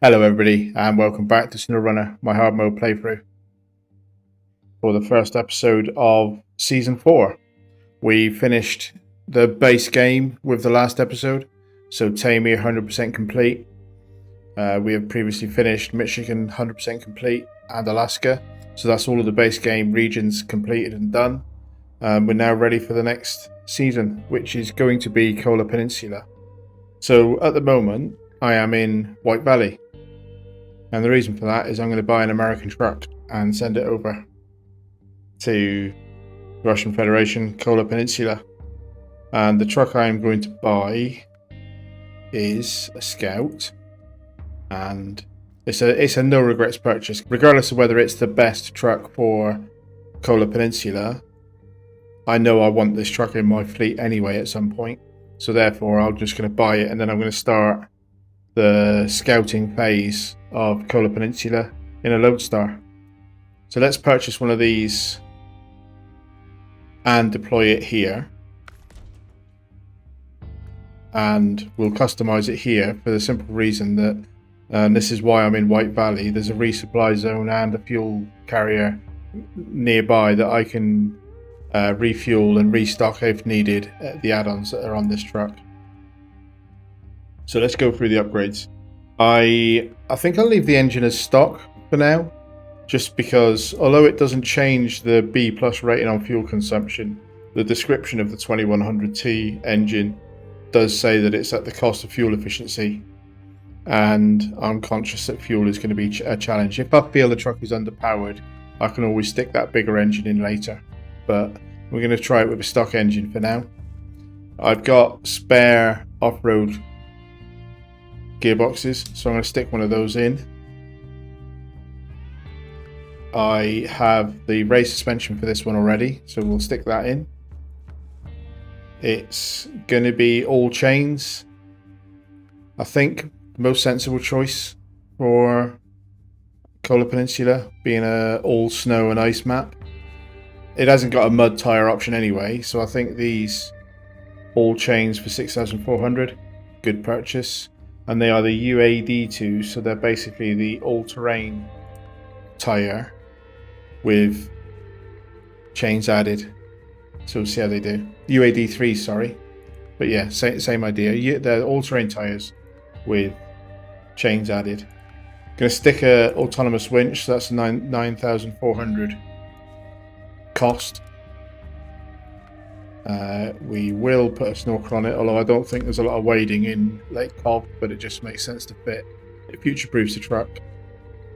Hello everybody and welcome back to SnowRunner, my hard mode playthrough for the first episode of Season 4. We finished the base game with the last episode, so Tamir 100% complete. We have previously finished Michigan 100% complete and Alaska, so that's all of the base game regions completed and done. We're now ready for the next season, which is going to be Kola Peninsula. So at the moment, I am in White Valley. And the reason for that is I'm going to buy an American truck and send it over to Russian Federation, Kola Peninsula. And the truck I am going to buy is a Scout. And it's a no regrets purchase. Regardless of whether it's the best truck for Kola Peninsula, I know I want this truck in my fleet anyway at some point. So therefore I'm just going to buy it and then I'm going to start the scouting phase of Kola Peninsula in a Lodestar. So let's purchase one of these and deploy it here. And we'll customize it here for the simple reason that, and this is why I'm in White Valley, there's a resupply zone and a fuel carrier nearby that I can refuel and restock if needed the add-ons that are on this truck. So let's go through the upgrades. I think I'll leave the engine as stock for now, just because although it doesn't change the B+ rating on fuel consumption, the description of the 2100T engine does say that it's at the cost of fuel efficiency, and I'm conscious that fuel is going to be a challenge. If I feel the truck is underpowered, I can always stick that bigger engine in later, but we're going to try it with a stock engine for now. I've got spare off-road gearboxes, so I'm going to stick one of those in. I have the race suspension for this one already, so we'll stick that in. It's going to be all chains. I think the most sensible choice for Kola Peninsula, being a all snow and ice map. It hasn't got a mud tyre option anyway, so I think these all chains for 6,400, good purchase. And they are the UAD2, so they're basically the all-terrain tyre with chains added. So we'll see how they do. UAD3, sorry. But yeah, same idea. They're all-terrain tyres with chains added. Going to stick a autonomous winch, so that's 9,400 cost. We will put a snorkel on it, although I don't think there's a lot of wading in Lake Kovd, but it just makes sense to fit. It future-proofs the truck.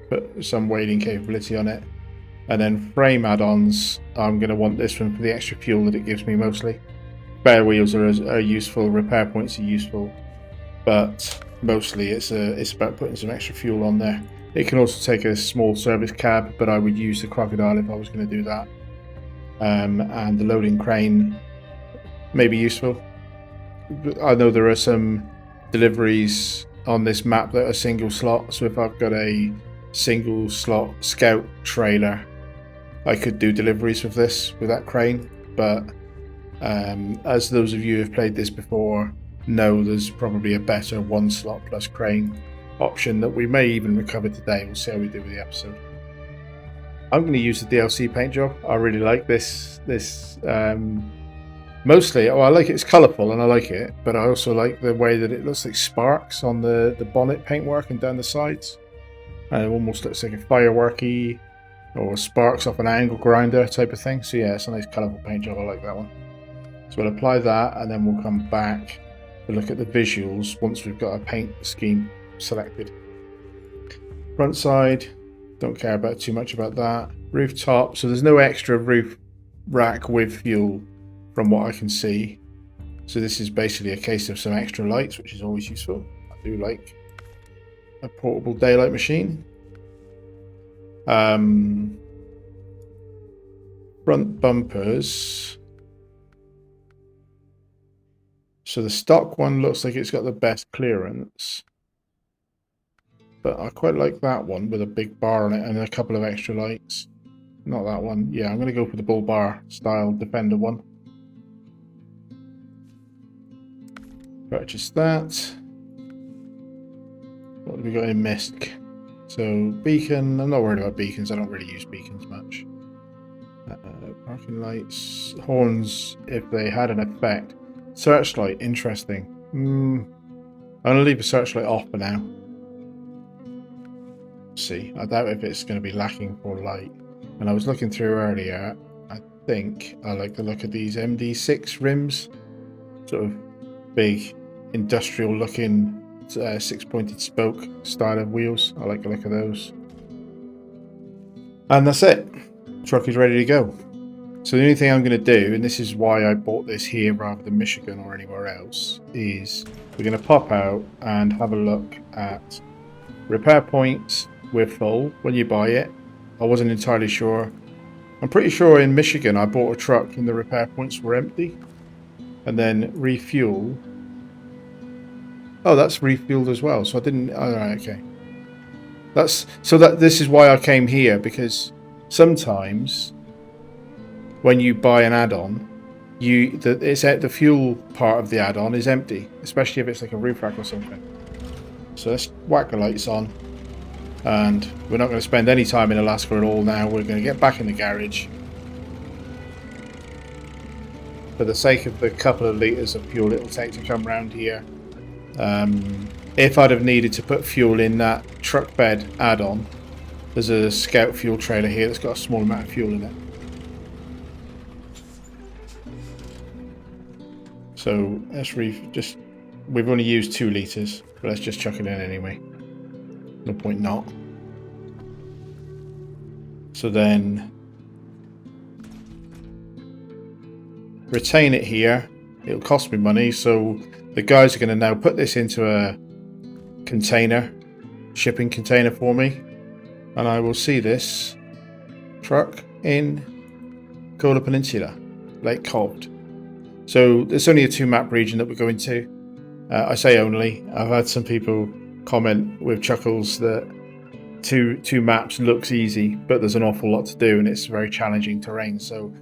Put some wading capability on it. And then frame add-ons, I'm going to want this one for the extra fuel that it gives me mostly. Spare wheels are useful, repair points are useful, but mostly it's about putting some extra fuel on there. It can also take a small service cab, but I would use the Crocodile if I was going to do that. And the loading crane may be useful. I know there are some deliveries on this map that are single slot, so if I've got a single slot scout trailer, I could do deliveries with that crane, but as those of you who have played this before know, there's probably a better one slot plus crane option that we may even recover today. We'll see how we do with the episode. I'm going to use the DLC paint job. I really like this mostly. I like it. It's colourful and I like it, but I also like the way that it looks like sparks on the bonnet paintwork and down the sides. And it almost looks like a fireworky or sparks off an angle grinder type of thing. So yeah, it's a nice colourful paint job. I like that one. So we'll apply that and then we'll come back to look at the visuals once we've got a paint scheme selected. Front side, don't care about too much about that. Rooftop, so there's no extra roof rack with fuel from what I can see. So this is basically a case of some extra lights, which is always useful. I do like a portable daylight machine. Front bumpers. So the stock one looks like it's got the best clearance. But I quite like that one with a big bar on it and a couple of extra lights. Not that one. Yeah, I'm going to go for the bull bar style Defender one. Purchase that. Got have we got in Misk? So beacon, I'm not worried about beacons. I don't really use beacons much. Parking lights, horns, if they had an effect. Searchlight, interesting. I'm going to leave the searchlight off for now. See, I doubt if it's going to be lacking for light. And I was looking through earlier, I think I like the look of these MD6 rims. Sort of big, industrial looking 6-pointed spoke style of wheels. I like the look of those. And that's it. The truck is ready to go. So the only thing I'm going to do, and this is why I bought this here rather than Michigan or anywhere else, is we're going to pop out and have a look at repair points. We're full when you buy it. I wasn't entirely sure. I'm pretty sure in Michigan I bought a truck and the repair points were empty. And then refuel. Oh, that's refueled as well. So I didn't. All right, okay. This is why I came here, because sometimes when you buy an add-on, the fuel part of the add-on is empty, especially if it's like a roof rack or something. So let's whack the lights on, and we're not going to spend any time in Alaska at all now. We're going to get back in the garage for the sake of the couple of litres of fuel it'll take to come round here. If I'd have needed to put fuel in that truck bed add-on, there's a Scout fuel trailer here that's got a small amount of fuel in it. So let's we've only used 2 litres, but let's just chuck it in anyway. No point not. So then retain it here. It'll cost me money, so the guys are going to now put this into a container, shipping container for me, and I will see this truck in Kola Peninsula, Lake Kovd. So it's only a 2-map region that we're going to. I say only. I've had some people comment with chuckles that two maps looks easy, but there's an awful lot to do and it's very challenging terrain. So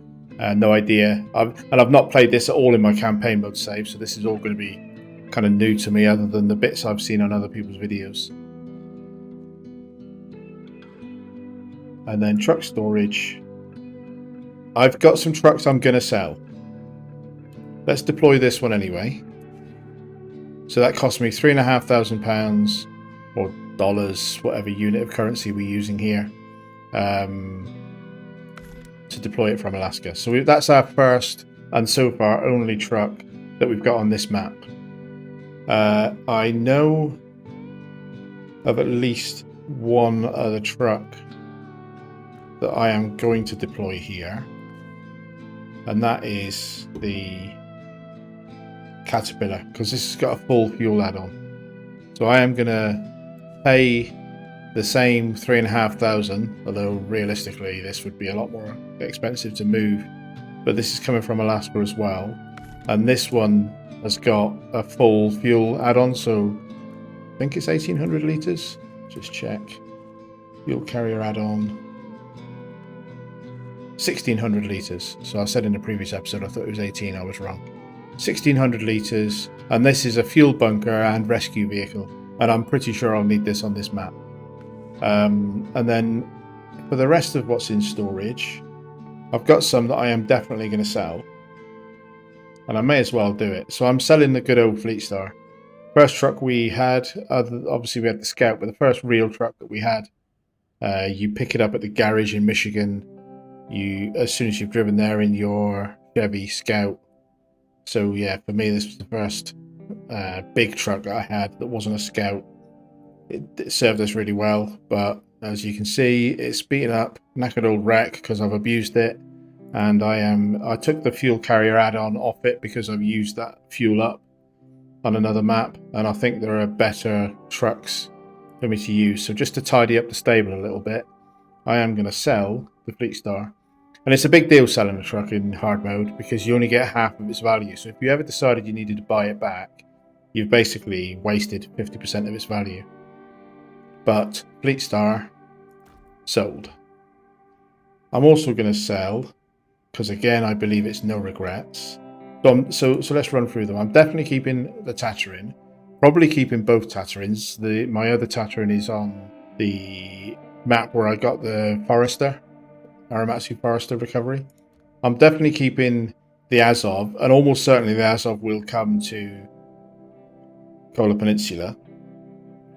no idea. I've not played this at all in my campaign mode save, so this is all going to be kind of new to me, other than the bits I've seen on other people's videos. And then truck storage. I've got some trucks I'm going to sell. Let's deploy this one anyway. So that cost me £3,500 or dollars, whatever unit of currency we're using here, to deploy it from Alaska. So that's our first and so far only truck that we've got on this map. I know of at least one other truck that I am going to deploy here, and that is the Caterpillar, because this has got a full fuel add-on. So I am going to pay the same $3,500, although realistically this would be a lot more expensive to move, but this is coming from Alaska as well, and this one has got a full fuel add-on, so I think it's 1800 litres. Just check. Fuel carrier add-on 1600 litres. So I said in the previous episode I thought it was 18, I was wrong. 1600 litres, and this is a fuel bunker and rescue vehicle, and I'm pretty sure I'll need this on this map. And then for the rest of what's in storage, I've got some that I am definitely going to sell, and I may as well do it. So I'm selling the good old Fleet Star. First truck we had, obviously we had the Scout, but the first real truck that we had, you pick it up at the garage in Michigan. As soon as you've driven there in your Chevy Scout. So yeah, for me this was the first big truck that I had that wasn't a Scout. It served us really well, but as you can see, it's beaten up, knackered old wreck because I've abused it, and I took the fuel carrier add-on off it because I've used that fuel up on another map, and I think there are better trucks for me to use. So just to tidy up the stable a little bit, I am going to sell the Fleet Star. And it's a big deal selling a truck in hard mode because you only get half of its value. So if you ever decided you needed to buy it back, you've basically wasted 50% of its value. But Fleet Star sold. I'm also going to sell, because again I believe it's no regrets. So let's run through them. I'm definitely keeping the Tatterin. Probably keeping both Tatterings. My other Tattering is on the map where I got the Forester, Aramatsu Forester recovery. I'm definitely keeping the Azov, and almost certainly the Azov will come to Kola Peninsula.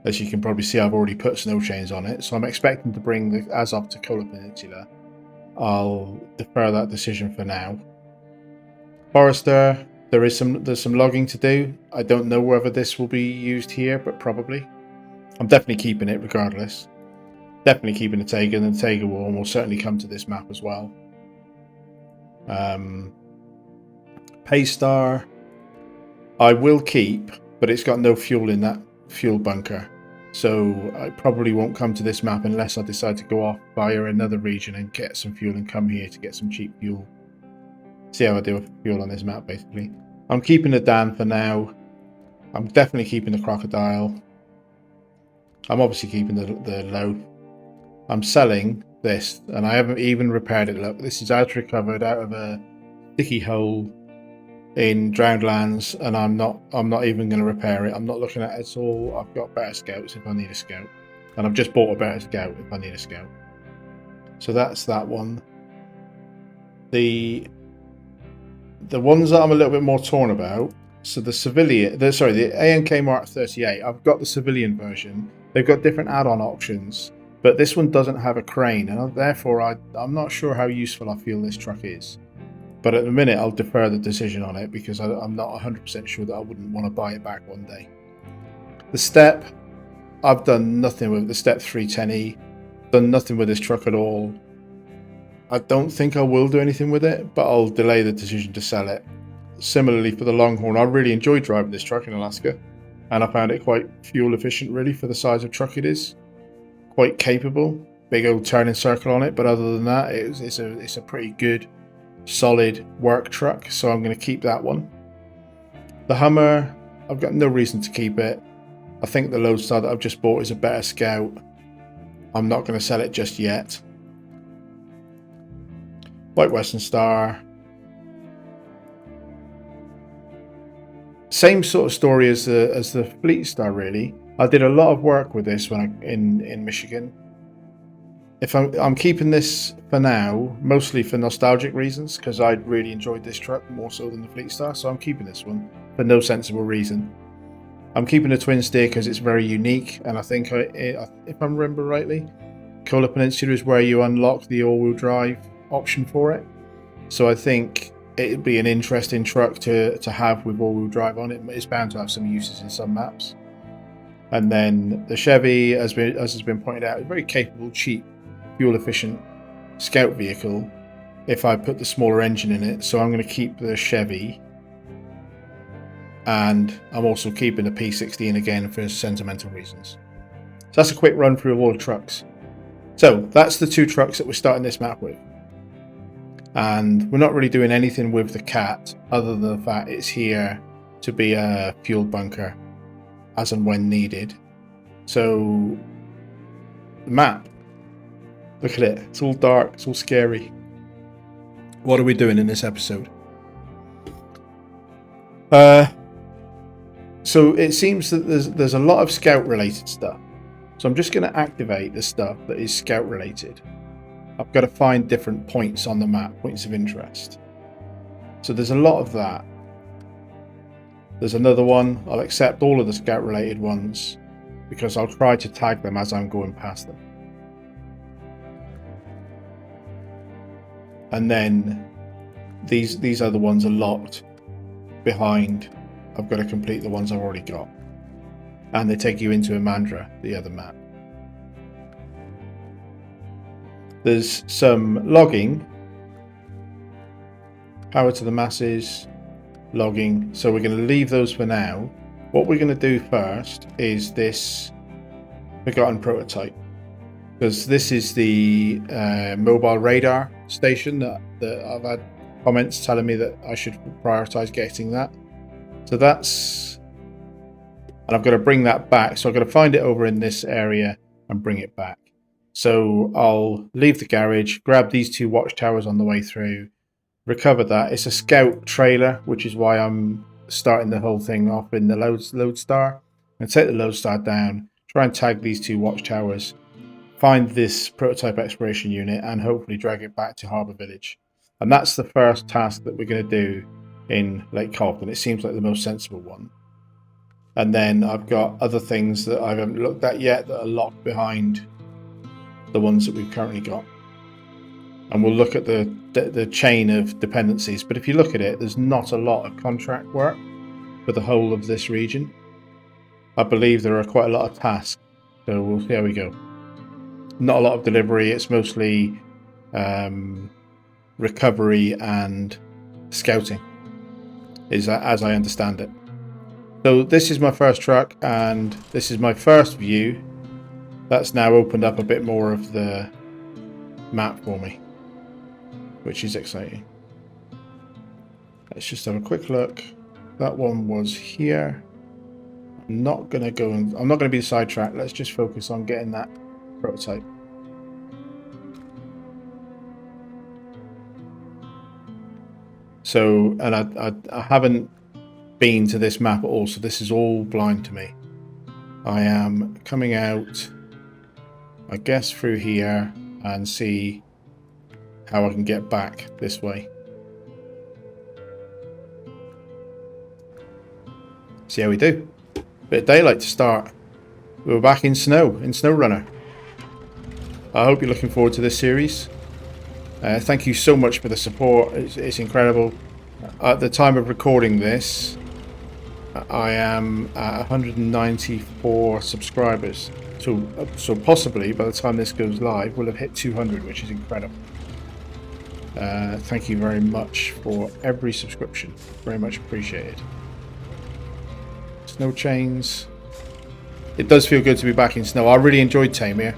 As you can probably see, I've already put snow chains on it, so I'm expecting to bring the Azov to Kola Peninsula. I'll defer that decision for now. Forester, there's some logging to do. I don't know whether this will be used here, but probably. I'm definitely keeping it regardless. Definitely keeping the Taiga, and the Taiga will almost certainly come to this map as well. Paystar, I will keep, but it's got no fuel in that fuel bunker. So I probably won't come to this map unless I decide to go off via another region and get some fuel and come here to get some cheap fuel. See how I do with fuel on this map, basically. I'm keeping the Dan for now. I'm definitely keeping the Crocodile. I'm obviously keeping the Loaf. I'm selling this, and I haven't even repaired it. Look, this is out recovered out of a sticky hole in Drowned Lands, and I'm not even going to repair it. I'm not looking at it at all. I've got better scouts if I need a scout, and I've just bought a better scout if I need a scout. So that's that one. The ones that I'm a little bit more torn about. So the AMK Mark 38. I've got the civilian version. They've got different add-on options, but this one doesn't have a crane, and therefore I'm not sure how useful I feel this truck is. But at the minute, I'll defer the decision on it because I'm not 100% sure that I wouldn't want to buy it back one day. The Step, I've done nothing with the Step 310E. Done nothing with this truck at all. I don't think I will do anything with it, but I'll delay the decision to sell it. Similarly for the Longhorn, I really enjoyed driving this truck in Alaska, and I found it quite fuel efficient really for the size of truck it is. Quite capable, big old turning circle on it, but other than that, it's a pretty good, solid work truck, so I'm going to keep that one. The Hummer, I've got no reason to keep it. I think the Lodestar that I've just bought is a better scout. I'm not going to sell it just yet. White Western Star. Same sort of story as the Fleet Star really. I did a lot of work with this when in Michigan. If I'm keeping this for now, mostly for nostalgic reasons, because I really enjoyed this truck more so than the Fleet Star, so I'm keeping this one for no sensible reason. I'm keeping the Twin Steer because it's very unique, and I think, if I remember rightly, Kola Peninsula is where you unlock the all-wheel drive option for it. So I think it'd be an interesting truck to have with all-wheel drive on it. It's bound to have some uses in some maps. And then the Chevy, as has been pointed out, is very capable, cheap, fuel-efficient scout vehicle if I put the smaller engine in it. So I'm going to keep the Chevy. And I'm also keeping the P16 again for sentimental reasons. So that's a quick run through of all the trucks. So that's the two trucks that we're starting this map with. And we're not really doing anything with the Cat other than the fact it's here to be a fuel bunker as and when needed. So the map, look at it, it's all dark, it's all scary. What are we doing in this episode? So it seems that there's a lot of scout related stuff. So I'm just going to activate the stuff that is scout related. I've got to find different points on the map, points of interest. So there's a lot of that. There's another one. I'll accept all of the scout related ones because I'll try to tag them as I'm going past them. And then these other ones are locked behind. I've got to complete the ones I've already got. And they take you into Amandra, the other map. There's some logging. Power to the masses. Logging. So we're going to leave those for now. What we're going to do first is this Forgotten Prototype. Because this is the mobile radar station that I've had comments telling me that I should prioritize getting that. So that's, and I've got to bring that back. So I've got to find it over in this area and bring it back. So I'll leave the garage, grab these two watchtowers on the way through, recover that. It's a scout trailer, which is why I'm starting the whole thing off in the Lodestar. and take the lodestar down, try and tag these 2 watchtowers, find this prototype exploration unit, and hopefully drag it back to Harbour Village. And that's the first task that we're going to do in Lake Kovd, and it seems like the most sensible one. And then I've got other things that I haven't looked at yet that are locked behind the ones that we've currently got. And we'll look at the chain of dependencies. But if you look at it, there's not a lot of contract work for the whole of this region. I believe there are quite a lot of tasks, so we'll see how we go. Not a lot of delivery, it's mostly recovery and scouting, as I understand it. So this is my first truck, and this is my first view. That's now opened up a bit more of the map for me, which is exciting. Let's just have a quick look. That one was here. I'm not going to be sidetracked. Let's just focus on getting that prototype. So, and I haven't been to this map at all, so this is all blind to me. I am coming out, I guess, through here and see how I can get back this way. See how we do. Bit of daylight to start. We're back in SnowRunner. I hope you're looking forward to this series. Thank you so much for the support. It's incredible. At the time of recording this, I am at 194 subscribers. So possibly by the time this goes live, we'll have hit 200, which is incredible. Thank you very much for every subscription. Very much appreciated. Snow chains. It does feel good to be back in snow. I really enjoyed Tamir.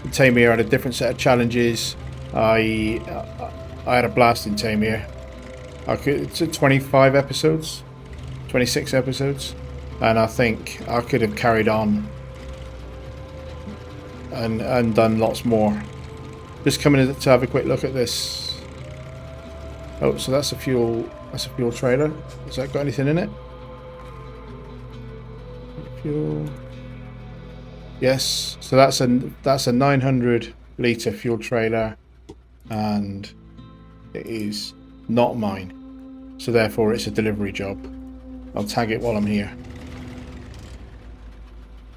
Tamir had a different set of challenges. I had a blast in Tamir. It's 25 episodes, 26 episodes, and I think I could have carried on and done lots more. Just coming in to have a quick look at this. Oh, so that's a fuel trailer. Has that got anything in it? Fuel. Yes. So that's a 900 litre fuel trailer, and it is not mine. So therefore it's a delivery job. I'll tag it while I'm here.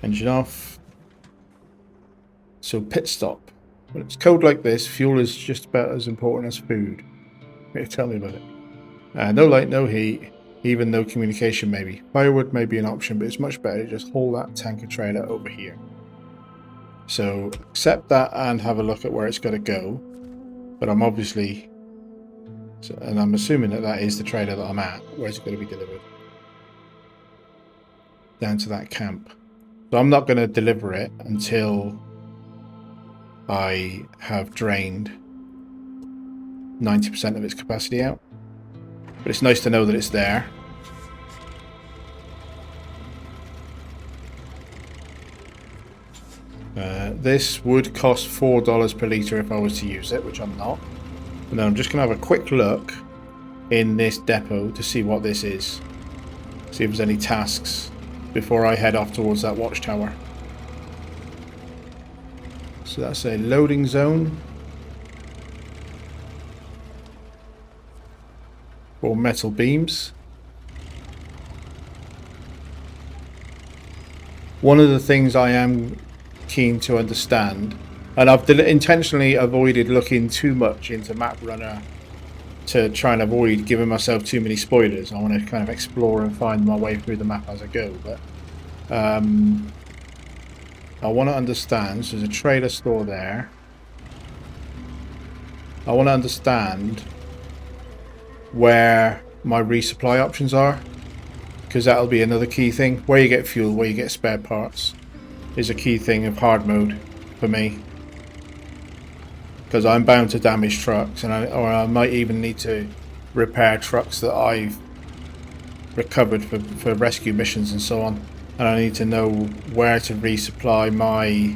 Engine off. So pit stop. When it's cold like this, fuel is just about as important as food. Tell me about it. No light, no heat, even no communication maybe. Firewood may be an option, but it's much better to just haul that tanker trailer over here. So accept that and have a look at where it's got to go. But I'm obviously, and I'm assuming that is the trailer that I'm at. Where's it going to be delivered? Down to that camp. So I'm not going to deliver it until I have drained 90% of its capacity out. But it's nice to know that it's there. This would cost $4 per litre if I was to use it, which I'm not. And then I'm just going to have a quick look in this depot to see what this is. See if there's any tasks before I head off towards that watchtower. So that's a loading zone. For metal beams. One of the things I am keen to understand, and I've intentionally avoided looking too much into MapRunner to try and avoid giving myself too many spoilers. I want to kind of explore and find my way through the map as I go, but I want to understand. So there's a trailer store there. I want to understand where my resupply options are, because that'll be another key thing. Where you get fuel, where you get spare parts is a key thing of hard mode for me, because I'm bound to damage trucks, and I might even need to repair trucks that I've recovered for rescue missions and so on, and I need to know where to resupply my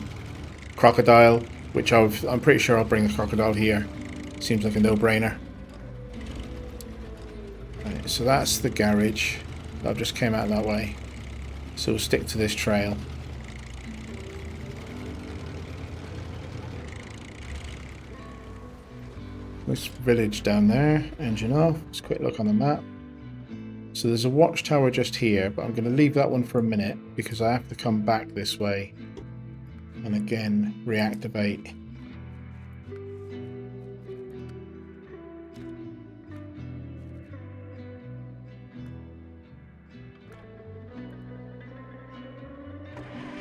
crocodile, which I'm pretty sure I'll bring the crocodile here. Seems like a no-brainer. Right, so that's the garage. That just came out that way. So we'll stick to this trail. This village down there, engine off. Let's quick look on the map. So there's a watchtower just here, but I'm going to leave that one for a minute because I have to come back this way and again reactivate.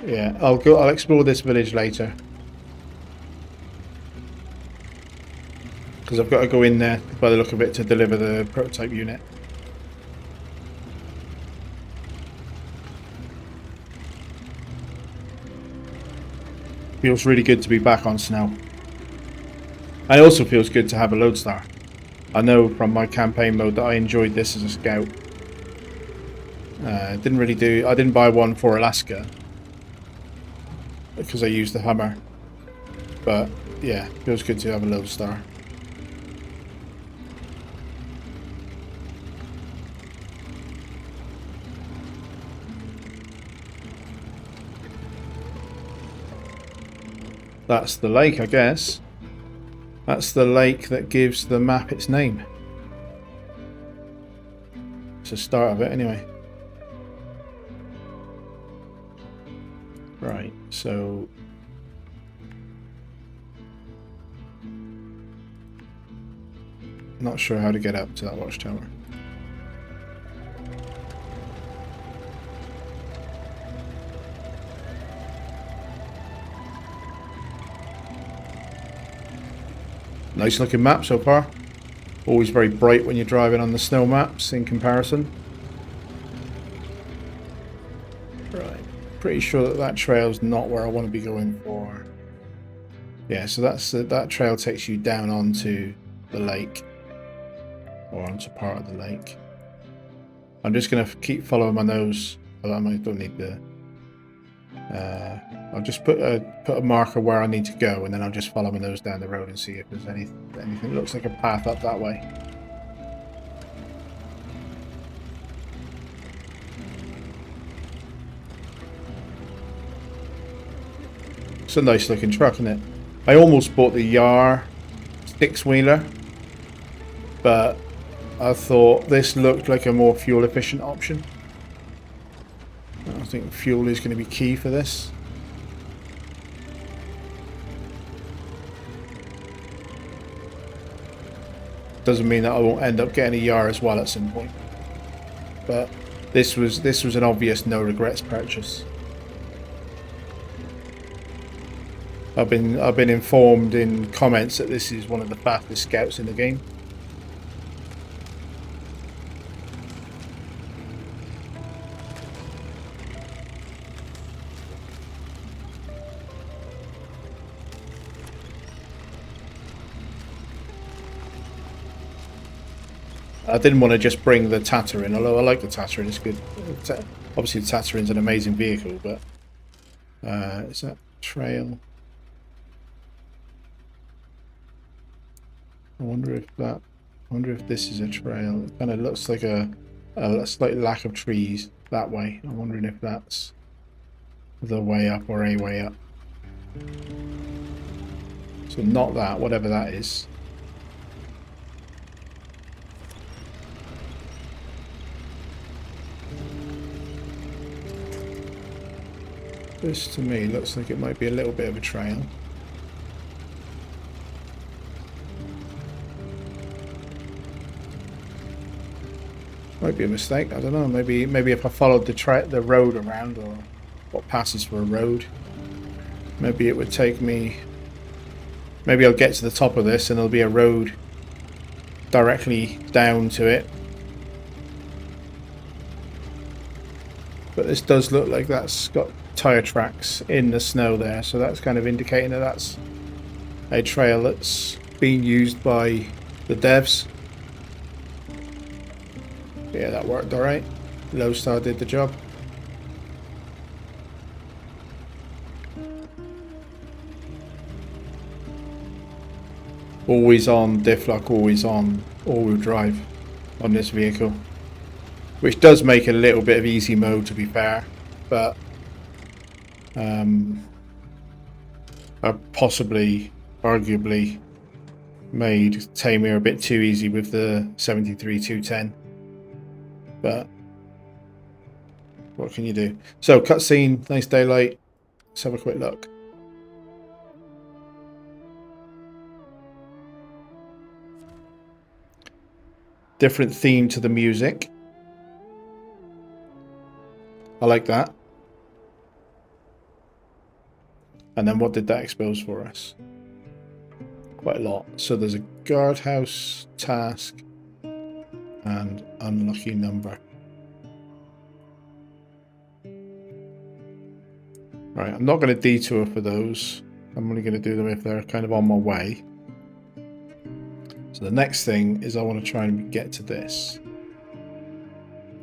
Yeah, I'll explore this village later. Because I've got to go in there by the look of it to deliver the prototype unit. Feels really good to be back on snow. And it also feels good to have a Lodestar. I know from my campaign mode that I enjoyed this as a scout. I didn't buy one for Alaska because I used the Hummer. But yeah, feels good to have a Lodestar. That's the lake, I guess. That's the lake that gives the map its name. It's the start of it, anyway. Right, so... not sure how to get up to that watchtower. Nice looking map so far. Always very bright when you're driving on the snow maps in comparison. Right, pretty sure that that trail's not where I want to be going for. Yeah, so that trail takes you down onto the lake. Or onto part of the lake. I'm just going to keep following my nose. I don't need the... I'll just put a marker where I need to go, and then I'll just follow my nose down the road and see if there's anything. Looks like a path up that way. It's a nice looking truck, isn't it? I almost bought the Yar six-wheeler, but I thought this looked like a more fuel efficient option. I think fuel is going to be key for this. Doesn't mean that I won't end up getting a Yar as well at some point. But this was an obvious no regrets purchase. I've been informed in comments that this is one of the fastest scouts in the game. I didn't want to just bring the Tatarin, although I like the Tatarin, it's good. Obviously the Tatarin's an amazing vehicle, but is that trail? I wonder if this is a trail. It kind of looks like a slight lack of trees that way. I'm wondering if that's the way up or a way up. So not that, whatever that is. This to me looks like it might be a little bit of a trail. Might be a mistake, I don't know. Maybe if I followed the road around, or what passes for a road, maybe it would take me. Maybe I'll get to the top of this and there'll be a road directly down to it. But this does look like that's got tire tracks in the snow there, so that's kind of indicating that that's a trail that's being used by the devs. Yeah, that worked alright. Lodestar did the job. Always on diff lock, always on all-wheel drive on this vehicle, which does make a little bit of easy mode, to be fair. but I possibly, arguably, made Tamir a bit too easy with the 73-210. But what can you do? So, cutscene, nice daylight. Let's have a quick look. Different theme to the music. I like that. And then what did that expose for us? Quite a lot. So there's a guardhouse task and unlucky number. Right, I'm not going to detour for those. I'm only going to do them if they're kind of on my way. So the next thing is I want to try and get to this.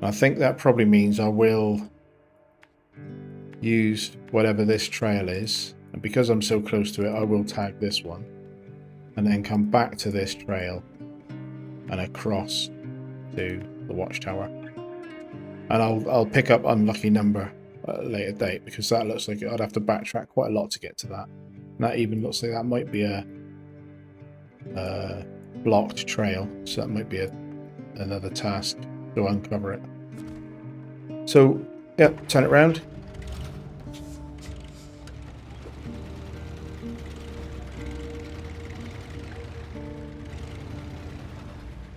I think that probably means I will use whatever this trail is. And because I'm so close to it, I will tag this one. And then come back to this trail and across to the watchtower. And I'll pick up unlucky number at a later date, because that looks like I'd have to backtrack quite a lot to get to that. And that even looks like that might be a blocked trail, so that might be another task to uncover it. So, yeah, turn it around.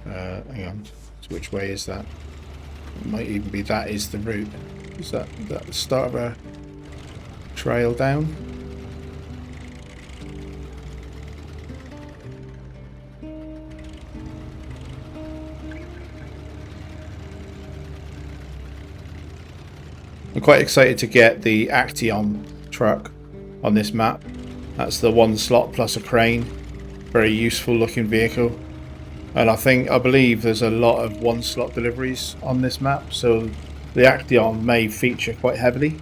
Hang on, so which way is that? It might even be that is the route. Is that the start of a trail down? I'm quite excited to get the Action truck on this map. That's the one slot plus a crane. Very useful looking vehicle. And I believe there's a lot of one slot deliveries on this map, so the Action may feature quite heavily.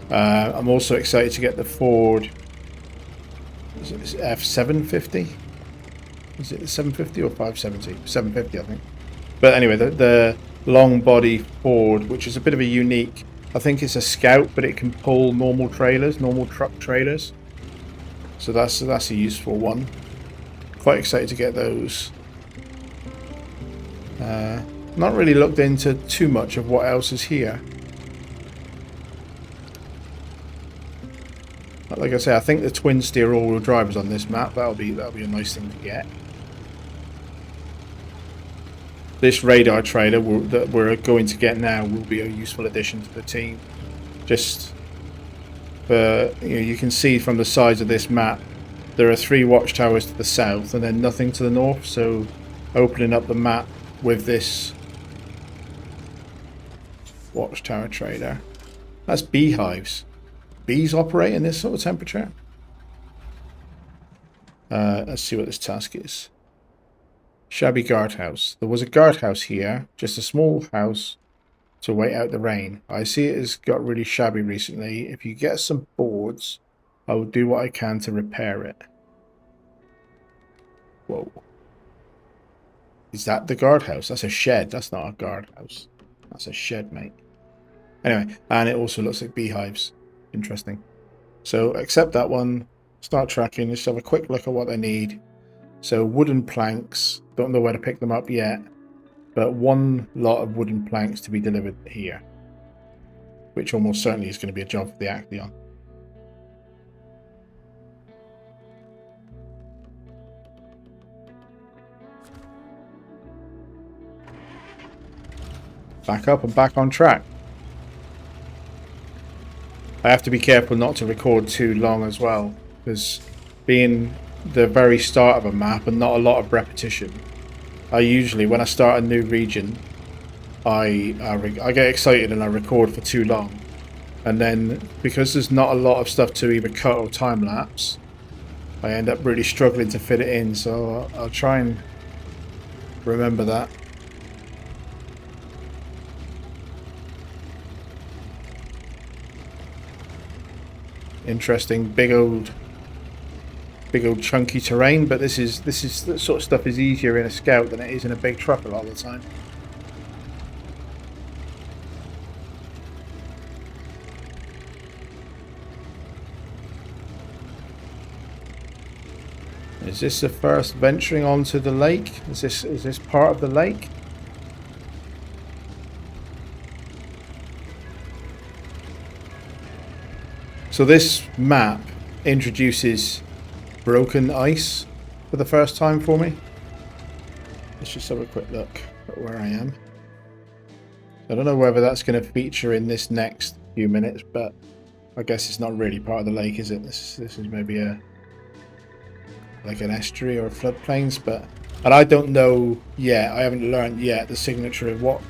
I'm also excited to get the Ford. Is it F750? Is it the 750 or 570? 750, I think. But anyway, the long body Ford, which is a bit of a unique. I think it's a Scout, but it can pull normal trailers, normal truck trailers. So that's a useful one. Quite excited to get those. Not really looked into too much of what else is here. But like I say, I think the twin steer all-wheel drive is on this map. That'll be a nice thing to get. This radar trailer that we're going to get now will be a useful addition to the team. Just for, you can see from the size of this map, there are 3 watchtowers to the south and then nothing to the north. So opening up the map with this watchtower trailer. That's beehives. Bees operate in this sort of temperature. Let's see what this task is. Shabby guardhouse. There was a guardhouse here, just a small house to wait out the rain. I see it has got really shabby recently. If you get some boards, I will do what I can to repair it. Whoa. Is that the guardhouse? That's a shed. That's not a guardhouse. That's a shed, mate. Anyway, and it also looks like beehives. Interesting. So accept that one. Start tracking. Let's have a quick look at what I need. So wooden planks. Don't know where to pick them up yet. But one lot of wooden planks to be delivered here. Which almost certainly is going to be a job for the Action. Back up and back on track. I have to be careful not to record too long as well, because being the very start of a map and not a lot of repetition, I usually, when I start a new region, I get excited and I record for too long, and then because there's not a lot of stuff to either cut or time lapse, I end up really struggling to fit it in. So I'll try and remember that. Interesting, big old chunky terrain, but this sort of stuff is easier in a Scout than it is in a big truck a lot of the time. Is this the first venturing onto the lake? Is this part of the lake? So this map introduces broken ice for the first time for me. Let's just have a quick look at where I am. I don't know whether that's going to feature in this next few minutes, but I guess it's not really part of the lake, is it? This is maybe like an estuary or floodplains, and I don't know yet. I haven't learned yet the signature of what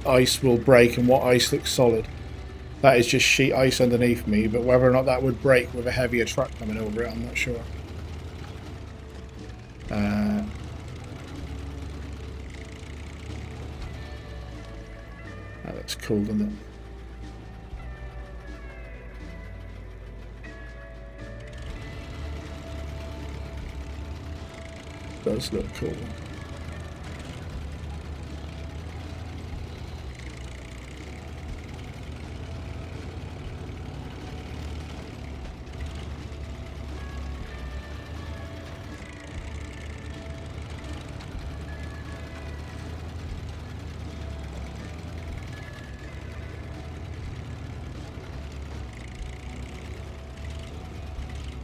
ice will break and what ice looks solid. That is just sheet ice underneath me, but whether or not that would break with a heavier truck coming over it, I'm not sure. That looks cool, doesn't it? Does look cool.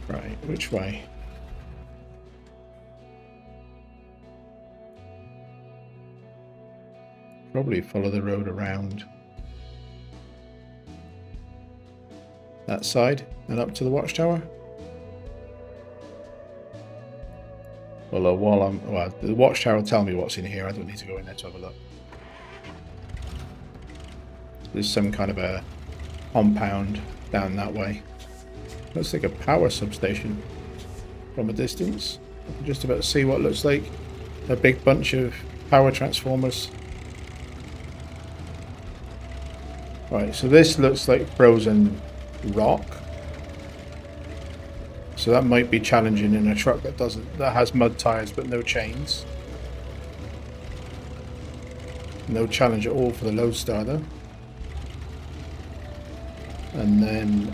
Right, which way? Probably follow the road around that side and up to the watchtower. Well, the watchtower will tell me what's in here. I don't need to go in there to have a look. There's some kind of a compound down that way. Looks like a power substation from a distance. I can just about see what looks like a big bunch of power transformers. Right, so this looks like frozen rock. So that might be challenging in a truck that has mud tires but no chains. No challenge at all for the Lodestar though. And then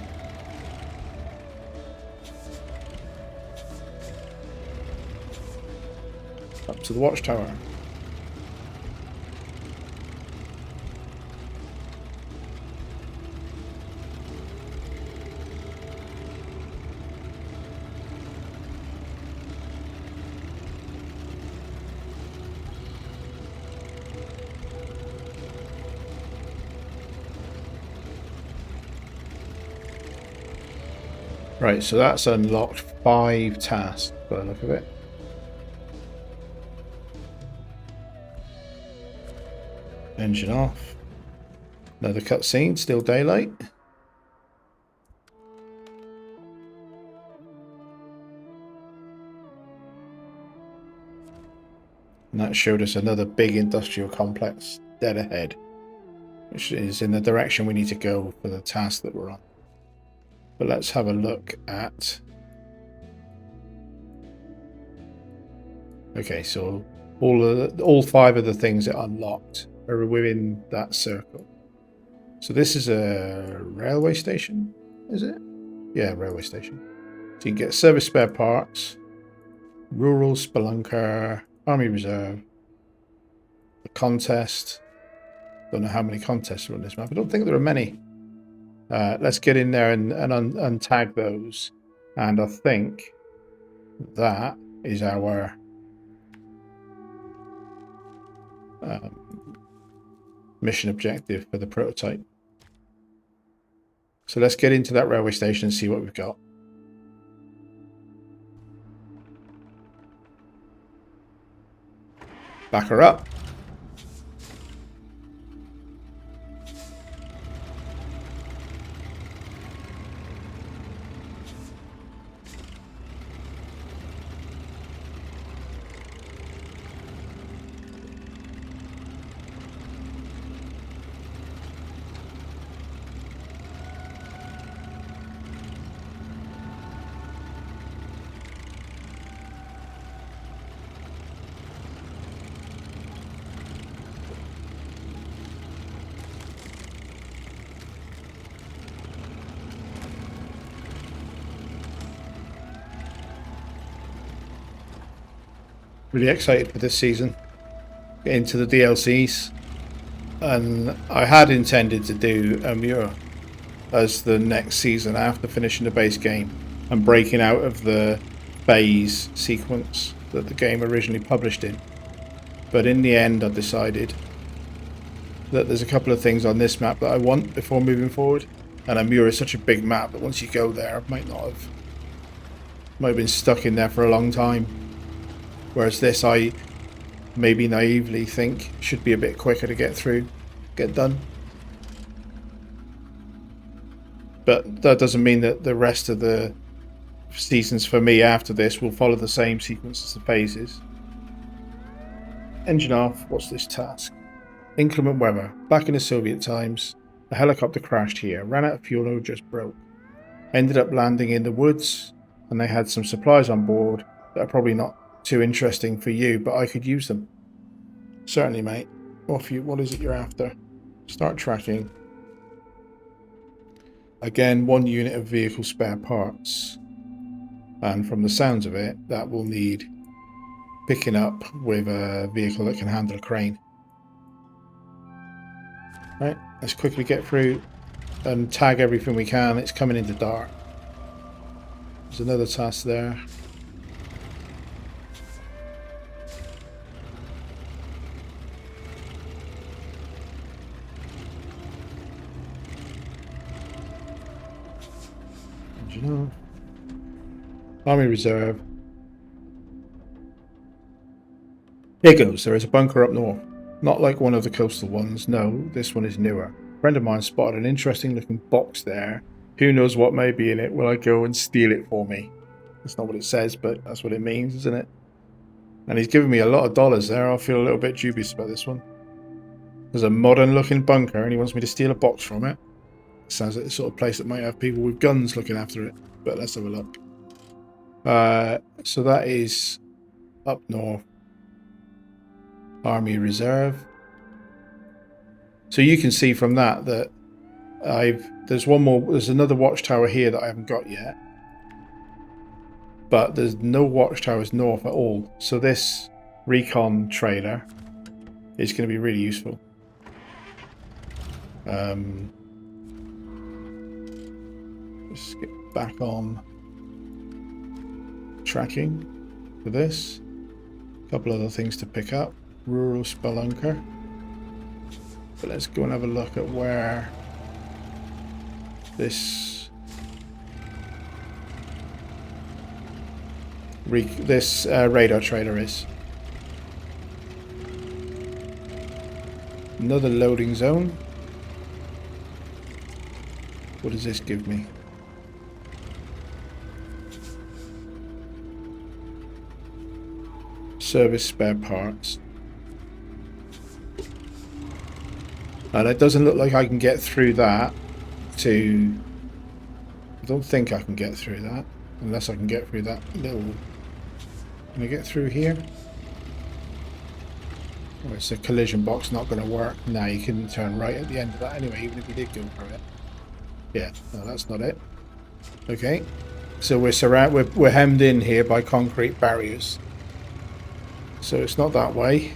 up to the watchtower. Right, so that's unlocked 5 tasks by the look of it. Engine off. Another cutscene, still daylight. And that showed us another big industrial complex dead ahead, which is in the direction we need to go for the task that we're on. But let's have a look at... Okay, so all 5 of the things that unlocked are within that circle. So this is a railway station, is it? Yeah, railway station. So you can get service spare parts, rural spelunker, army reserve, a contest. Don't know how many contests are on this map. I don't think there are many. Let's get in there and untag those. And I think that is our mission objective for the prototype. So let's get into that railway station and see what we've got. Back her up. Really excited for this season. Get into the DLCs. And I had intended to do Amur as the next season after finishing the base game and breaking out of the phase sequence that the game originally published in. But in the end, I decided that there's a couple of things on this map that I want before moving forward. And Amur is such a big map that once you go there, I might have been stuck in there for a long time. Whereas this, I maybe naively think should be a bit quicker to get through, get done. But that doesn't mean that the rest of the seasons for me after this will follow the same sequence as the phases. Engine off. What's this task? Inclement weather. Back in the Soviet times, a helicopter crashed here, ran out of fuel or just broke. Ended up landing in the woods, and they had some supplies on board that are probably not too interesting for you, but I could use them. Certainly, mate. What is it you're after? Start tracking. Again, 1 unit of vehicle spare parts. And from the sounds of it, that will need picking up with a vehicle that can handle a crane. Right, let's quickly get through and tag everything we can. It's coming into dark. There's another task there. Army Reserve. Here goes. There is a bunker up north. Not like one of the coastal ones. No, this one is newer. A friend of mine spotted an interesting looking box there. Who knows what may be in it? Will I go and steal it for me? That's not what it says, but that's what it means, isn't it? And he's giving me a lot of dollars there. I feel a little bit dubious about this one. There's a modern looking bunker and he wants me to steal a box from it. Sounds like the sort of place that might have people with guns looking after it. But let's have a look. So that is up north. Army Reserve. So you can see from that there's another watchtower here that I haven't got yet. But there's no watchtowers north at all. So this recon trailer is going to be really useful. Let's get back on tracking for this. A couple other things to pick up. Rural Spelunker. But let's go and have a look at where this radar trailer is. Another loading zone. What does this give me? Service spare parts. And it doesn't look like I can get through that to... I don't think I can get through that. Unless I can get through that little... Can I get through here? Oh, it's a collision box, not going to work. Nah, you couldn't turn right at the end of that anyway, even if you did go through it. Yeah, no, that's not it. Okay. So we're hemmed in here by concrete barriers. So it's not that way.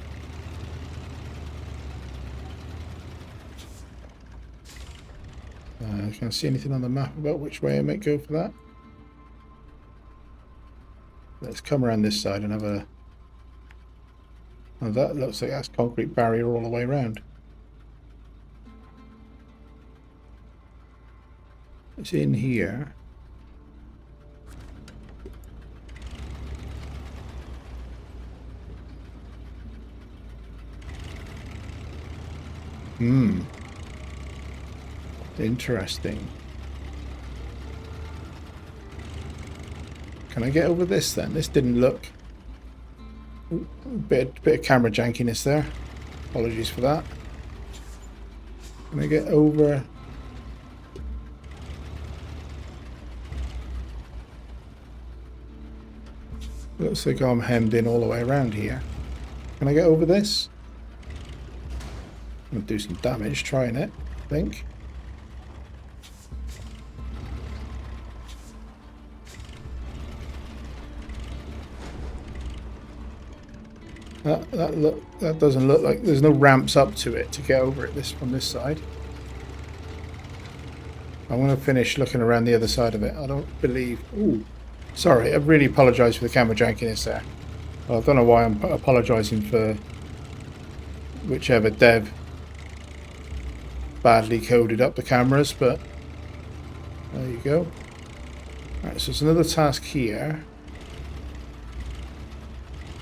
Can I see anything on the map about which way I might go for that? Let's come around this side and have a... Oh, that looks like that's concrete barrier all the way around. It's in here. Interesting. Can I get over this then? This didn't look... Bit of camera jankiness there. Apologies for that. Can I get over... Looks like I'm hemmed in all the way around here. Can I get over this? I'm going to do some damage trying it, I think. That doesn't look like there's no ramps up to it to get over it from this side. I want to finish looking around the other side of it. I don't believe. Ooh, sorry. I really apologise for the camera jankiness there. Well, I don't know why I'm apologising for whichever dev badly coded up the cameras, but there you go. Alright, so it's another task here.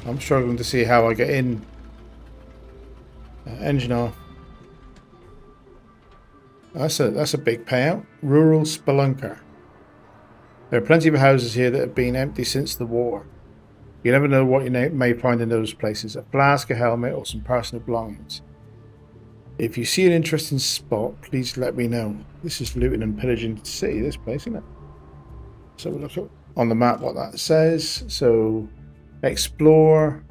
I'm struggling to see how I get in. Engine off. That's a big payout. Rural Spelunker. There are plenty of houses here that have been empty since the war. You never know what you may find in those places. A flask, a helmet, or some personal belongings. If you see an interesting spot, please let me know. This is looting and pillaging the city, this place, isn't it? So we'll look on the map what that says. So, explore.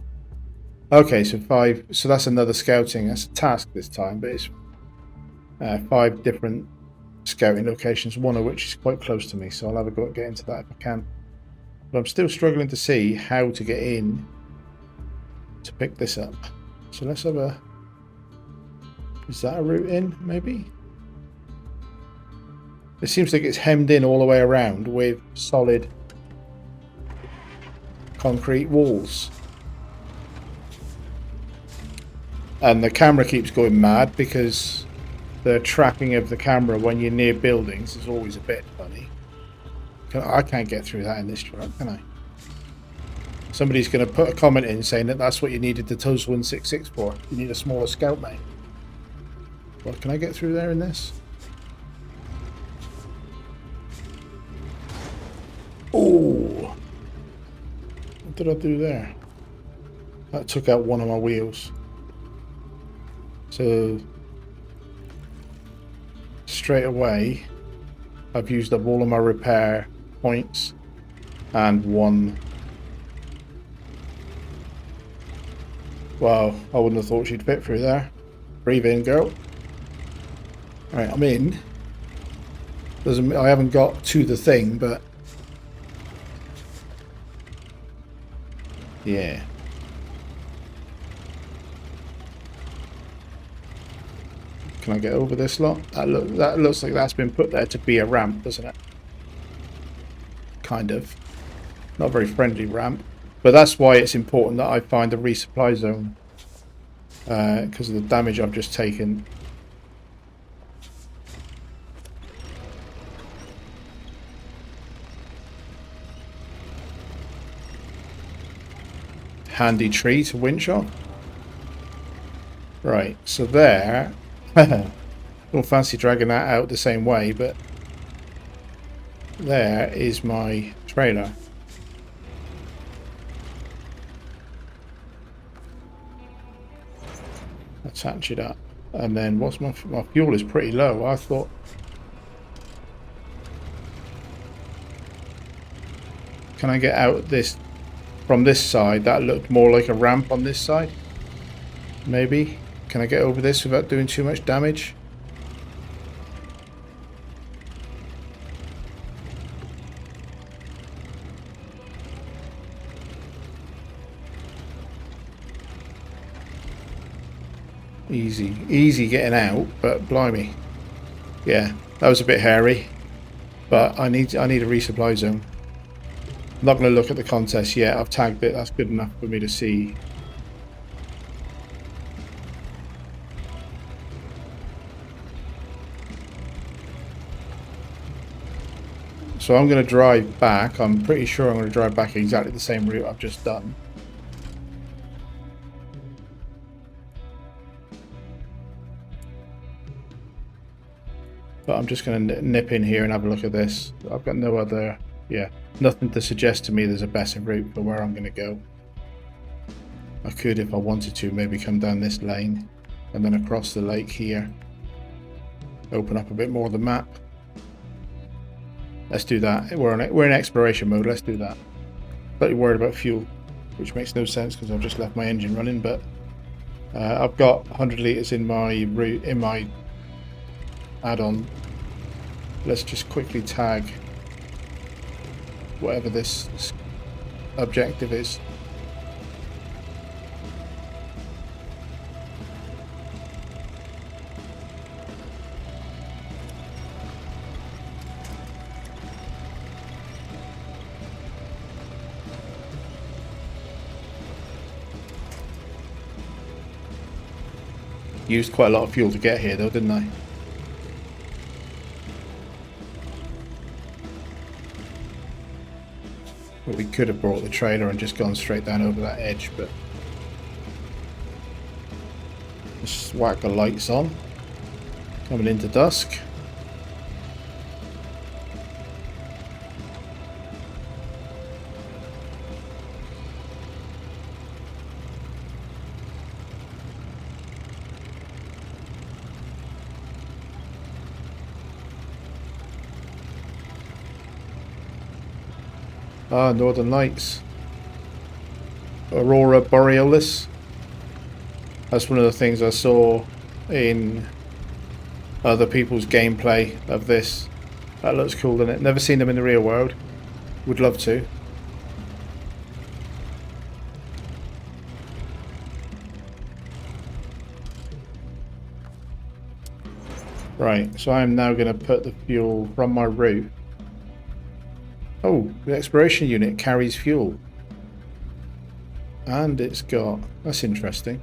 Okay, so 5. So that's another scouting. That's a task this time, but it's 5 different scouting locations, one of which is quite close to me. So I'll have a go at getting to that if I can. But I'm still struggling to see how to get in to pick this up. So let's have a... Is that a route in, maybe? It seems like it's hemmed in all the way around with solid concrete walls. And the camera keeps going mad because the tracking of the camera when you're near buildings is always a bit funny. I can't get through that in this truck, can I? Somebody's going to put a comment in saying that that's what you needed the TOS 166 for. You need a smaller scout, mate. Well, can I get through there in this? Oh! What did I do there? That took out one of my wheels. So, straight away, I've used up all of my repair points and 1. Wow, I wouldn't have thought she'd fit through there. Breathe in, girl. Alright, I'm in. I haven't got to the thing, but yeah. Can I get over this lot? That looks like that's been put there to be a ramp, doesn't it? Kind of. Not a very friendly ramp. But that's why it's important that I find a resupply zone. Because of the damage I've just taken. Handy tree to winch on. Right, so there. Don't fancy dragging that out the same way, but there is my trailer. Attach it up, and then what's my fuel is pretty low. I thought. Can I get out this from this side? That looked more like a ramp on this side. Maybe. Can I get over this without doing too much damage? Easy getting out, but blimey. Yeah, that was a bit hairy. But I need a resupply zone. I'm not going to look at the contest yet. I've tagged it. That's good enough for me to see. So I'm going to drive back. I'm pretty sure I'm going to drive back exactly the same route I've just done. But I'm just going to nip in here and have a look at this. I've got no other... Yeah, nothing to suggest to me there's a better route for where I'm going to go. I could, if I wanted to, maybe come down this lane and then across the lake here. Open up a bit more of the map. Let's do that. We're in exploration mode. Let's do that. Slightly worried about fuel, which makes no sense because I've just left my engine running. But I've got 100 litres in my add-on. Let's just quickly tag whatever this objective is. Used quite a lot of fuel to get here though, didn't I? But we could have brought the trailer and just gone straight down over that edge, but just whack the lights on. Coming into dusk. Ah, Northern Lights. Aurora Borealis. That's one of the things I saw in other people's gameplay of this. That looks cool, doesn't it? Never seen them in the real world. Would love to. Right, so I'm now going to put the fuel from my roof. Oh, the exploration unit carries fuel. And it's got... That's interesting.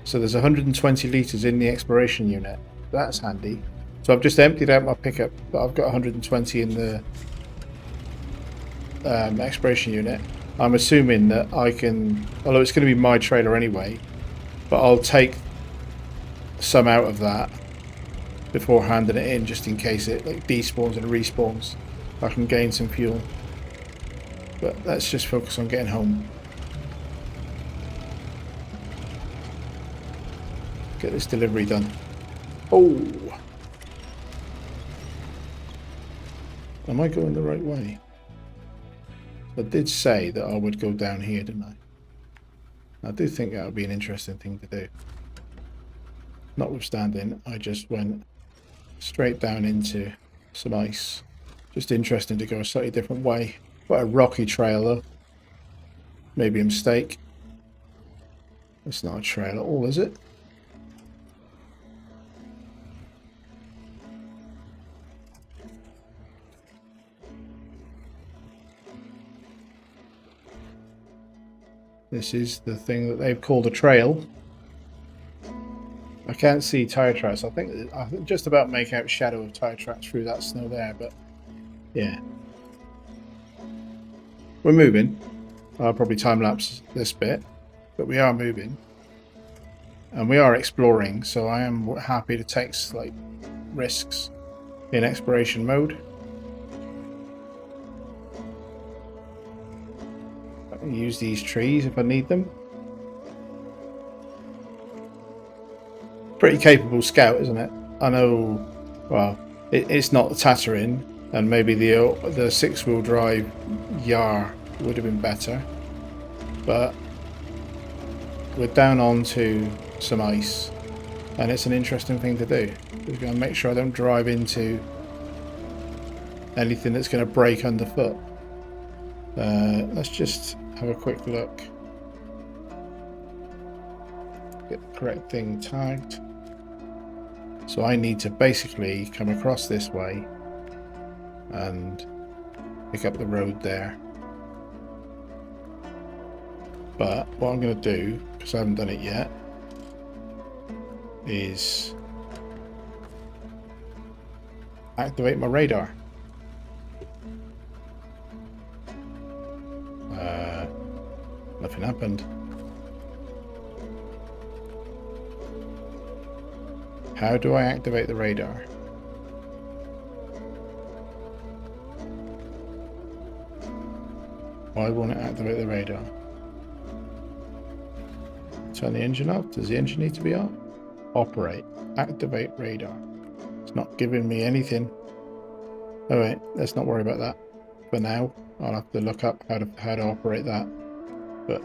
So there's 120 litres in the exploration unit. That's handy. So I've just emptied out my pickup, but I've got 120 in the exploration unit. I'm assuming that I can... Although it's going to be my trailer anyway, but I'll take some out of that before handing it in, just in case it like despawns and respawns. I can gain some fuel. But let's just focus on getting home. Get this delivery done. Oh! Am I going the right way? I did say that I would go down here, didn't I? I do think that would be an interesting thing to do. Notwithstanding, I just went straight down into some ice. Just interesting to go a slightly different way. Quite a rocky trail though. Maybe a mistake. It's not a trail at all, is it? This is the thing that they've called a trail. I can't see tire tracks. I think just about make out shadow of tire tracks through that snow there, but yeah. We're moving. I'll probably time lapse this bit, but we are moving. And we are exploring, so I am happy to take slight risks in exploration mode. I can use these trees if I need them. Pretty capable scout, isn't it? I know, well, it's not the Tatterin, and maybe the six-wheel drive Yar would have been better. But we're down onto some ice, and it's an interesting thing to do. We're going to make sure I don't drive into anything that's going to break underfoot. Let's just have a quick look. Get the correct thing tagged. So I need to basically come across this way and pick up the road there. But what I'm going to do, because I haven't done it yet, is activate my radar. Nothing happened. How do I activate the radar? Why won't it activate the radar? Turn the engine off. Does the engine need to be off? Operate. Activate radar. It's not giving me anything. Alright, let's not worry about that for now. I'll have to look up how to operate that. But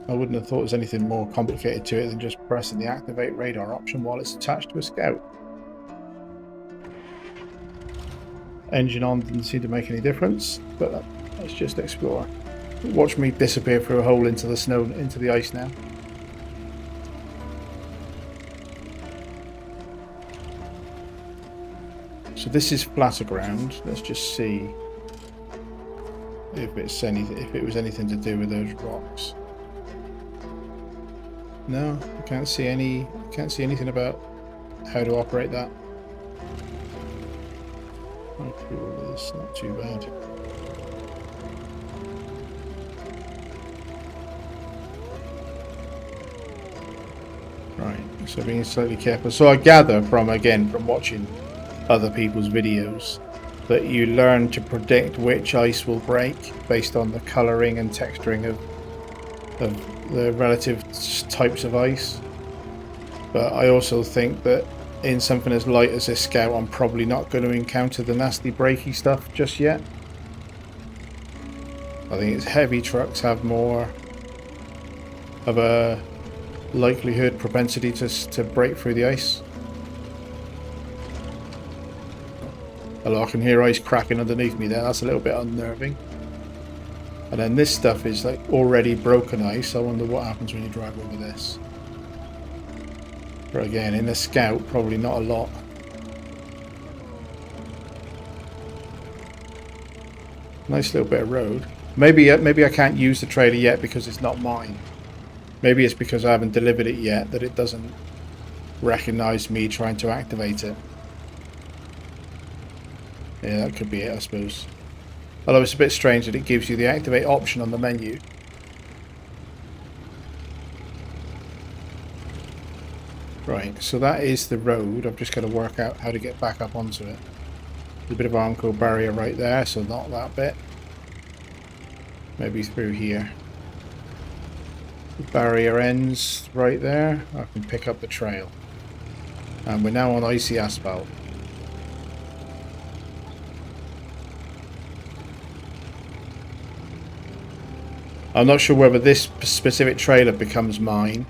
I wouldn't have thought there was anything more complicated to it than just pressing the activate radar option while it's attached to a scout. Engine on didn't seem to make any difference, but let's just explore. Watch me disappear through a hole into the snow, into the ice now. So this is flatter ground. Let's just see if it was anything to do with those rocks. No, I can't see any Can't see anything about how to operate that. How cool is not too bad. Right, so being slightly careful. So I gather from watching other people's videos that you learn to predict which ice will break based on the colouring and texturing of the relative types of ice. But I also think that in something as light as this Scout, I'm probably not going to encounter the nasty breaky stuff just yet. I think its heavy trucks have more of a likelihood, propensity to break through the ice. Hello, I can hear ice cracking underneath me there. That's a little bit unnerving. And then this stuff is like already broken ice. I wonder what happens when you drive over this. But again, in the Scout, probably not a lot. Nice little bit of road. Maybe I can't use the trailer yet because it's not mine. Maybe it's because I haven't delivered it yet that it doesn't recognize me trying to activate it. Yeah, that could be it, I suppose. Although it's a bit strange that it gives you the activate option on the menu. Right, so that is the road. I've just got to work out how to get back up onto it. There's a bit of Armco barrier right there, so not that bit. Maybe through here. The barrier ends right there. I can pick up the trail. And we're now on icy asphalt. I'm not sure whether this specific trailer becomes mine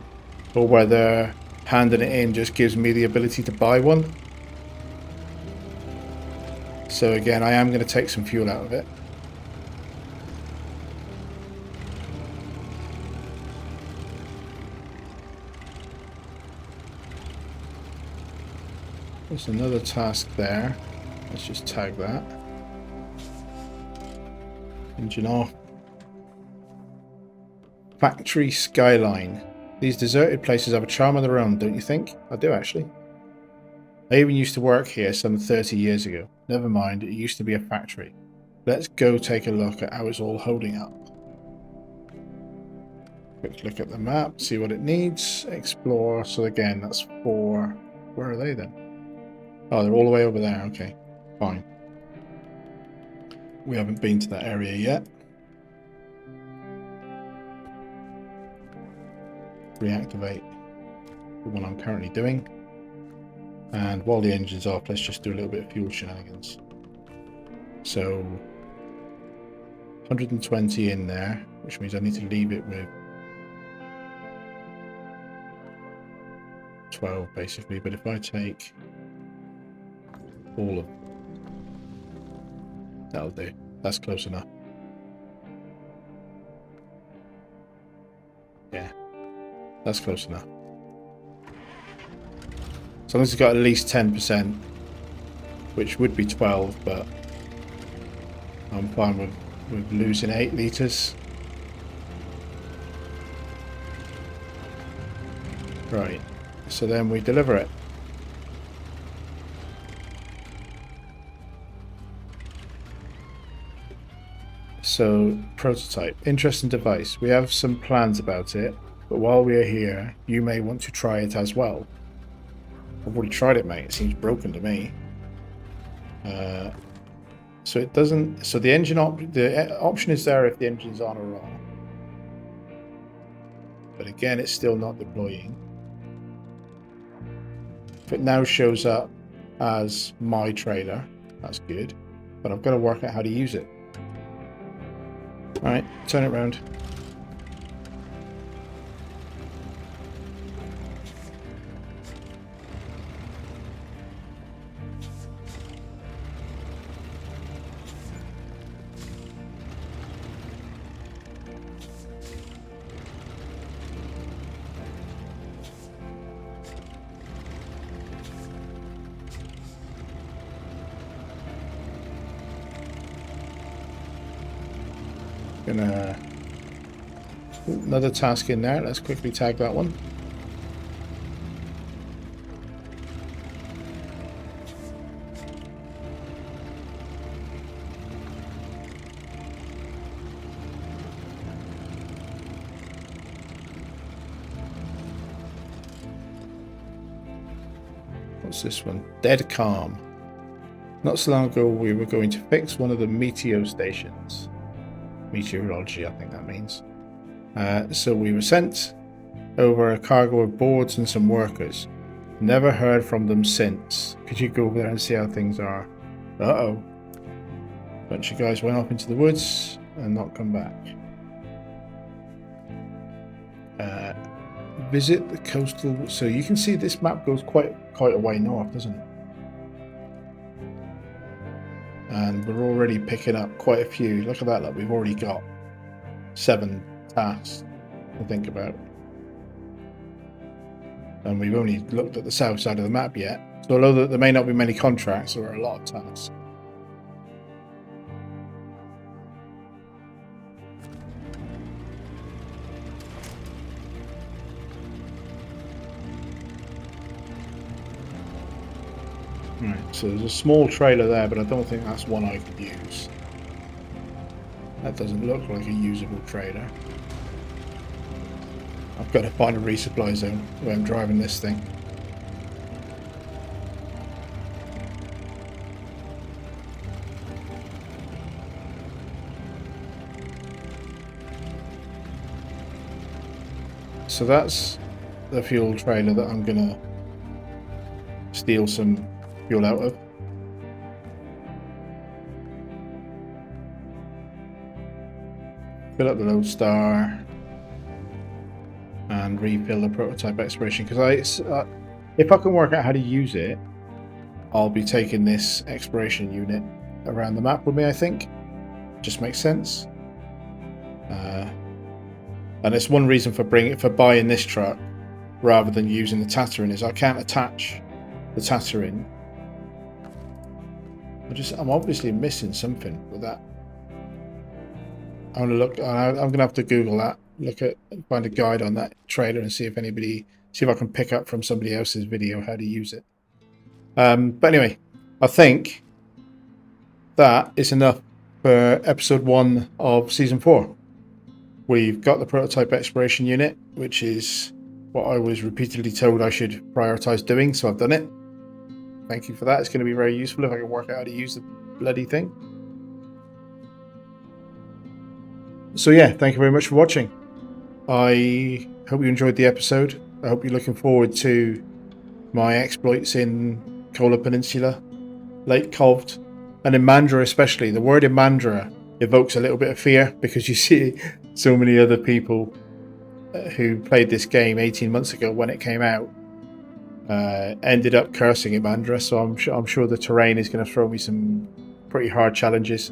or whether handing it in just gives me the ability to buy one. So again, I am going to take some fuel out of it. There's another task there. Let's just tag that. Engine off. Factory skyline. These deserted places have a charm of their own, don't you think? I do, actually. I even used to work here some 30 years ago. Never mind, it used to be a factory. Let's go take a look at how it's all holding up. Quick look at the map, see what it needs. Explore. So again, that's 4. Where are they then? Oh, they're all the way over there. Okay, fine. We haven't been to that area yet. Reactivate the one I'm currently doing. And while the engine's off, let's just do a little bit of fuel shenanigans. So 120 in there, which means I need to leave it with 12 basically. But if I take all of, that'll do. That's close enough. Yeah, that's close enough. As long as it's got at least 10%, which would be 12, but I'm fine with losing 8 litres. Right, so then we deliver it. So, prototype. Interesting device. We have some plans about it, but while we are here, you may want to try it as well. I've already tried it, mate. It seems broken to me. So it doesn't. So the engine the option is there if the engine's on or off. But again, it's still not deploying. If it now shows up as my trailer, that's good. But I've got to work out how to use it. All right, turn it around. Gonna another task in there. Let's quickly tag that one. What's this one? Dead calm. Not so long ago, we were going to fix one of the meteo stations. Meteorology, I think that means. So we were sent over a cargo of boards and some workers. Never heard from them since. Could you go over there and see how things are? Uh-oh. Bunch of guys went off into the woods and not come back. Visit the coastal... So you can see this map goes quite a way north, doesn't it? And we're already picking up quite a few. Look at that, look, we've already got 7 tasks to think about. And we've only looked at the south side of the map yet. So although there may not be many contracts, there are a lot of tasks. Right, so there's a small trailer there, but I don't think that's one I could use. That doesn't look like a usable trailer. I've got to find a resupply zone where I'm driving this thing. So that's the fuel trailer that I'm gonna steal some fuel out of. Fill up the lodestar and refill the prototype exploration, because if I can work out how to use it, I'll be taking this exploration unit around the map with me, I think. Just makes sense. And it's one reason for buying this truck rather than using the Tatterin is I can't attach the Tatterin. I'm obviously missing something with that. I'm gonna have to Google that. Find a guide on that trailer and see if I can pick up from somebody else's video how to use it. But anyway, I think that is enough for episode 1 of season 4. We've got the prototype exploration unit, which is what I was repeatedly told I should prioritize doing, so I've done it. Thank you for that. It's going to be very useful if I can work out how to use the bloody thing. So yeah, thank you very much for watching. I hope you enjoyed the episode. I hope you're looking forward to my exploits in Kola Peninsula, Lake Kovd, and in Mandra especially. The word in Mandra evokes a little bit of fear because you see so many other people who played this game 18 months ago when it came out ended up cursing in Mandra, so I'm sure the terrain is going to throw me some pretty hard challenges,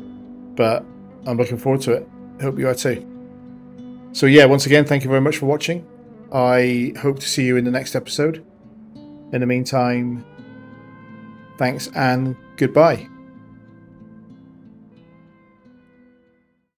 but I'm looking forward to it. I hope you are too. So yeah, once again, thank you very much for watching. I hope to see you in the next episode. In the meantime, thanks and goodbye.